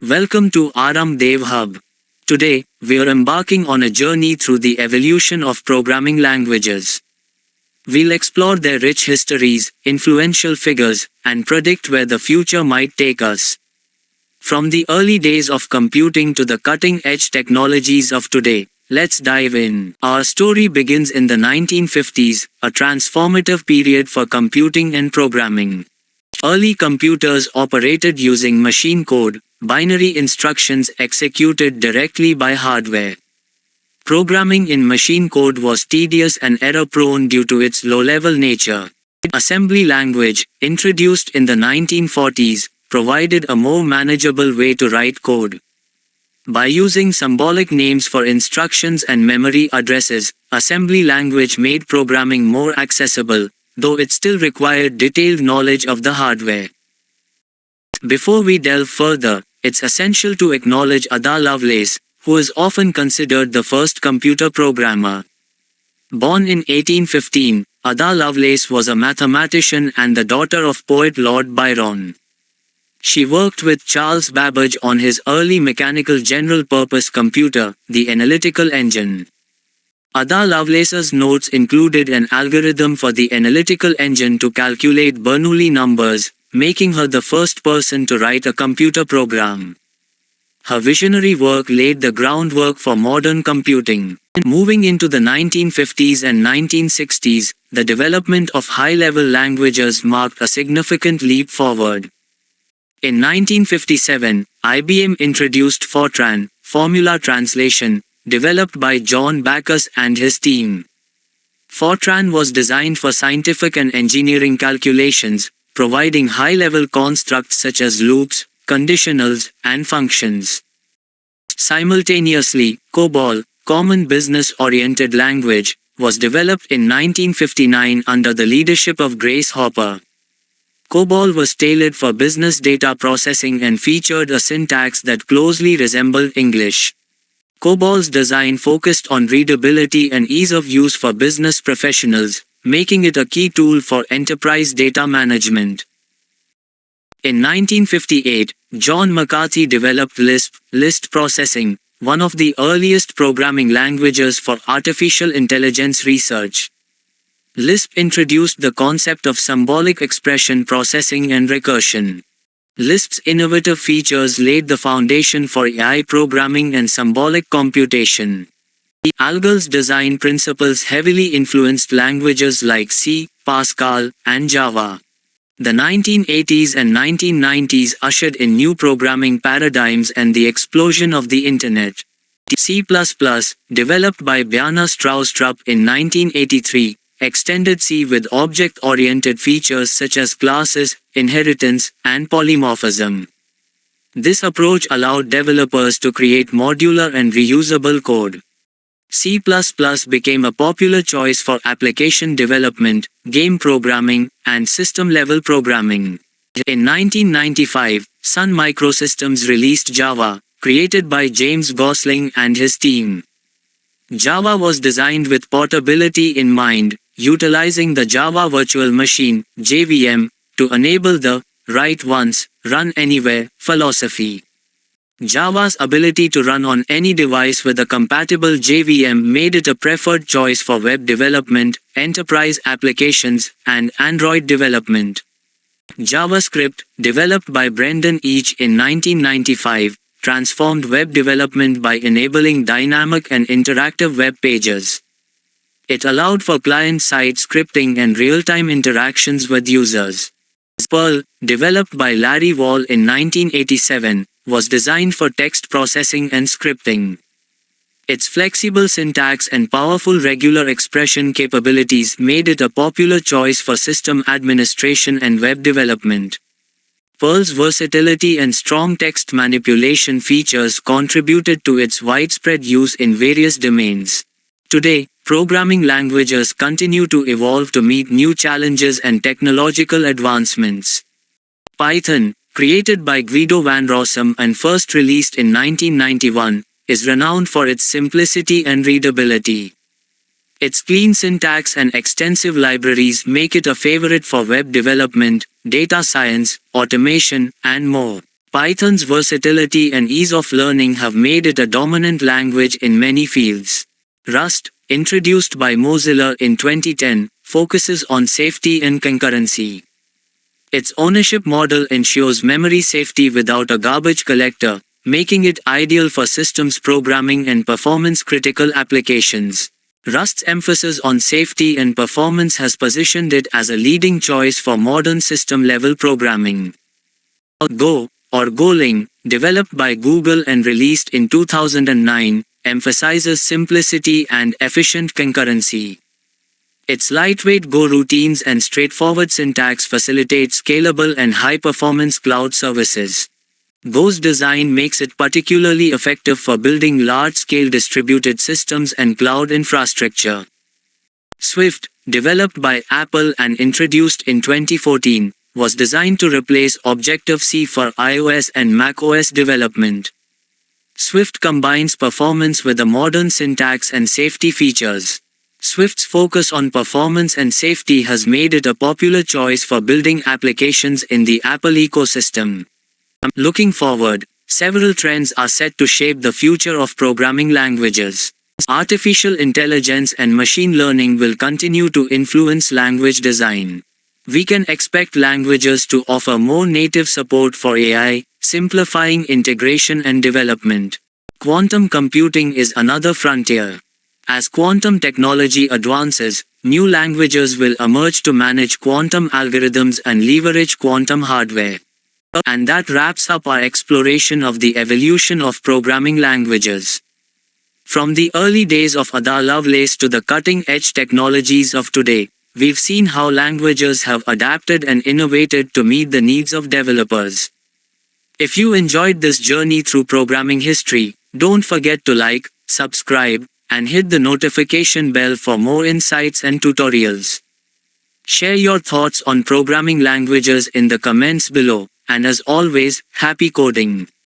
Welcome to Aram Dev Hub. Today, we are embarking on a journey through the evolution of programming languages. We'll explore their rich histories, influential figures, and predict where the future might take us. From the early days of computing to the cutting-edge technologies of today, let's dive in. Our story begins in the 1950s, a transformative period for computing and programming. Early computers operated using machine code, binary instructions executed directly by hardware. Programming in machine code was tedious and error-prone due to its low-level nature. Assembly language, introduced in the 1940s, provided a more manageable way to write code. By using symbolic names for instructions and memory addresses, assembly language made programming more accessible, though it still required detailed knowledge of the hardware. Before we delve further, it's essential to acknowledge Ada Lovelace, who is often considered the first computer programmer. Born in 1815, Ada Lovelace was a mathematician and the daughter of poet Lord Byron. She worked with Charles Babbage on his early mechanical general-purpose computer, the Analytical Engine. Ada Lovelace's notes included an algorithm for the Analytical Engine to calculate Bernoulli numbers, making her the first person to write a computer program. Her visionary work laid the groundwork for modern computing. Moving into the 1950s and 1960s, the development of high-level languages marked a significant leap forward. In 1957, IBM introduced Fortran, formula translation, developed by John Backus and his team. Fortran was designed for scientific and engineering calculations, providing high-level constructs such as loops, conditionals, and functions. Simultaneously, COBOL, Common Business-Oriented Language, was developed in 1959 under the leadership of Grace Hopper. COBOL was tailored for business data processing and featured a syntax that closely resembled English. COBOL's design focused on readability and ease of use for business professionals, making it a key tool for enterprise data management. In 1958, John McCarthy developed Lisp, list processing, one of the earliest programming languages for artificial intelligence research. Lisp introduced the concept of symbolic expression processing and recursion. Lisp's innovative features laid the foundation for AI programming and symbolic computation. ALGOL's design principles heavily influenced languages like C, Pascal, and Java. The 1980s and 1990s ushered in new programming paradigms and the explosion of the Internet. C++, developed by Bjarne Stroustrup in 1983, extended C with object-oriented features such as classes, inheritance, and polymorphism. This approach allowed developers to create modular and reusable code. C++ became a popular choice for application development, game programming, and system-level programming. In 1995, Sun Microsystems released Java, created by James Gosling and his team. Java was designed with portability in mind, utilizing the Java Virtual Machine (JVM) to enable the "write once, run anywhere" philosophy. Java's ability to run on any device with a compatible JVM made it a preferred choice for web development, enterprise applications, and Android development. JavaScript, developed by Brendan Eich in 1995, transformed web development by enabling dynamic and interactive web pages. It allowed for client-side scripting and real-time interactions with users. Perl, developed by Larry Wall in 1987, was designed for text processing and scripting. Its flexible syntax and powerful regular expression capabilities made it a popular choice for system administration and web development. Perl's versatility and strong text manipulation features contributed to its widespread use in various domains. Today, programming languages continue to evolve to meet new challenges and technological advancements. Python, created by Guido van Rossum and first released in 1991, is renowned for its simplicity and readability. Its clean syntax and extensive libraries make it a favorite for web development, data science, automation, and more. Python's versatility and ease of learning have made it a dominant language in many fields. Rust, introduced by Mozilla in 2010, focuses on safety and concurrency. Its ownership model ensures memory safety without a garbage collector, making it ideal for systems programming and performance-critical applications. Rust's emphasis on safety and performance has positioned it as a leading choice for modern system-level programming. Go, or Golang, developed by Google and released in 2009, emphasizes simplicity and efficient concurrency. Its lightweight Go routines and straightforward syntax facilitate scalable and high-performance cloud services. Go's design makes it particularly effective for building large-scale distributed systems and cloud infrastructure. Swift, developed by Apple and introduced in 2014, was designed to replace Objective-C for iOS and macOS development. Swift combines performance with a modern syntax and safety features. Swift's focus on performance and safety has made it a popular choice for building applications in the Apple ecosystem. Looking forward, several trends are set to shape the future of programming languages. Artificial intelligence and machine learning will continue to influence language design. We can expect languages to offer more native support for AI, simplifying integration and development. Quantum computing is another frontier. As quantum technology advances, new languages will emerge to manage quantum algorithms and leverage quantum hardware. And that wraps up our exploration of the evolution of programming languages. From the early days of Ada Lovelace to the cutting-edge technologies of today, we've seen how languages have adapted and innovated to meet the needs of developers. If you enjoyed this journey through programming history, don't forget to like, subscribe, and hit the notification bell for more insights and tutorials. Share your thoughts on programming languages in the comments below, and as always, happy coding!